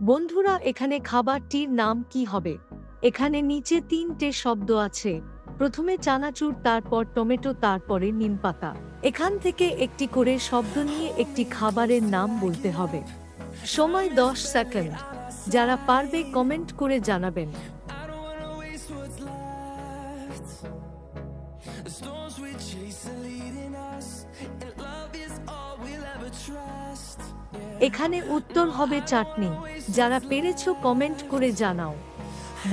বন্ধুরা, এখানে খাবারটির নাম কি হবে? এখানে নিচে তিনটে শব্দ আছে। প্রথমে চানাচুর, তারপর টমেটো, তারপরে নিমপাতা। এখান থেকে একটি করে শব্দ নিয়ে একটি খাবারের নাম বলতে হবে। সময় 10 সেকেন্ড। যারা পারবে কমেন্ট করে জানাবেন। এখানে উত্তর হবে চাটনি। যারা পেরেছো কমেন্ট করে জানাও।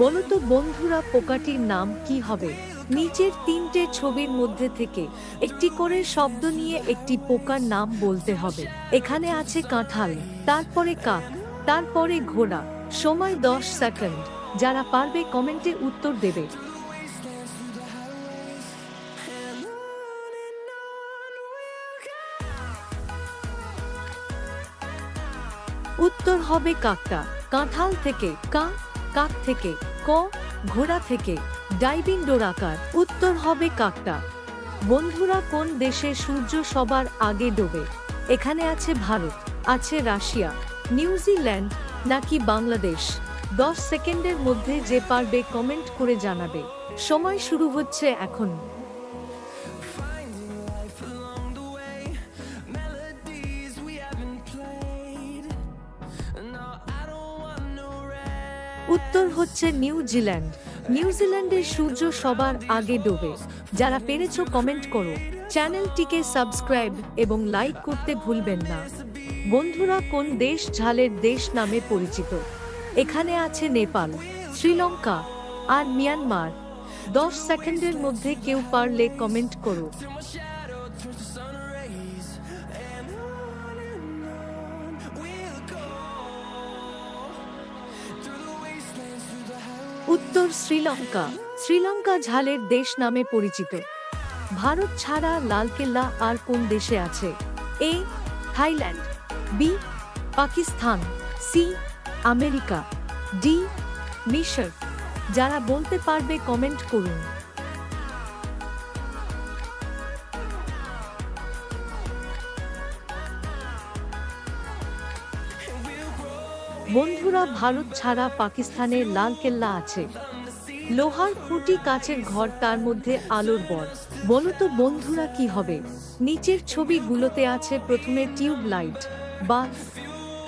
বলো তো বন্ধুরা, পোকাটির নাম কি হবে? নিচের তিনটে ছবির মধ্যে থেকে একটি করে শব্দ নিয়ে একটি পোকার নাম বলতে হবে। এখানে আছে কাঁঠাল, তারপরে কাক, তারপরে ঘোড়া। সময় 10 সেকেন্ড। যারা পারবে কমেন্টে উত্তর দেবে। উত্তর হবে কাকটা। কাঁঠাল থেকে কা, কাক থেকে ক, ঘোড়া থেকে ডাইভিং ডোরাকার। উত্তর হবে কাকটা। বন্ধুরা, কোন দেশে সূর্য সবার আগে ডোবে? এখানে আছে ভারত, আছে রাশিয়া, নিউজিল্যান্ড নাকি বাংলাদেশ। 10 সেকেন্ডের মধ্যে যে পারবে কমেন্ট করে জানাবে। সময় শুরু হচ্ছে এখন। উত্তর হচ্ছে নিউজিল্যান্ড। নিউজিল্যান্ডের সূর্য সবার আগে ডোবে। যারা পেরেছো কমেন্ট করো। চ্যানেলটিকে সাবস্ক্রাইব এবং লাইক করতে ভুলবেন না। বন্ধুরা, কোন দেশ ঝালের দেশ নামে পরিচিত? এখানে আছে নেপাল, শ্রীলঙ্কা আর মিয়ানমার। 10 সেকেন্ডের মধ্যে কেউ পারলে কমেন্ট করো। উত্তর শ্রীলঙ্কা। শ্রীলঙ্কা ঝালের দেশ নামে পরিচিত। ভারত ছাড়া লালকেল্লা আর কোন দেশে আছে? A, Thailand, B, Pakistan, C, America, D, মিশর। যারা বলতে পারবে কমেন্ট করুন। বন্ধুরা, ভারত ছাড়া পাকিস্তানের লালকেল্লা আছে। লোহার খুঁটি, কাচের ঘর, তার মধ্যে আলোর বর। বলো তো বন্ধুরা কি হবে? নিচের ছবিগুলোতে আছে প্রথমে টিউব লাইট বা,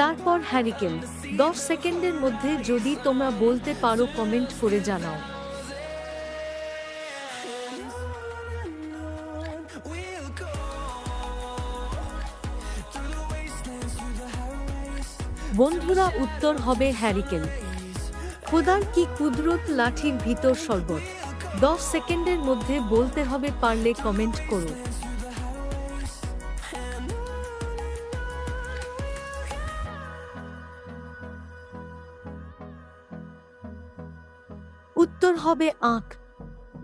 তারপর হ্যারিকেন। 10 সেকেন্ডের মধ্যে যদি তোমরা বলতে পারো কমেন্ট করে জানাও। বন্ধুরা, উত্তর হবে হ্যারিকেন। খোদার কি কুদরত, লাঠির ভিতর শরবত। 10 সেকেন্ডের মধ্যে বলতে হবে, পারলে কমেন্ট করো। উত্তর হবে আখ।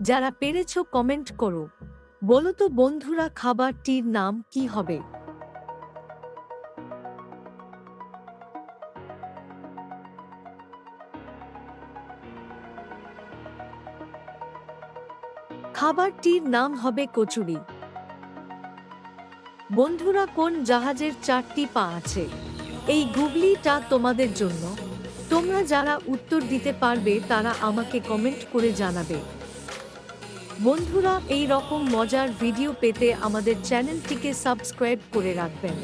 যারা পেরেছো কমেন্ট করো। বলো তো বন্ধুরা, খাবারটির নাম কি হবে? খাবারটির নাম হবে কচুরি। বন্ধুরা, কোন জাহাজের 4টি পা আছে? এই গুগলিটা তোমাদের জন্য। তোমরা যারা উত্তর দিতে পারবে তারা আমাকে কমেন্ট করে জানাবে। বন্ধুরা, এই রকম মজার ভিডিও পেতে আমাদের চ্যানেলটিকে সাবস্ক্রাইব করে রাখবেন।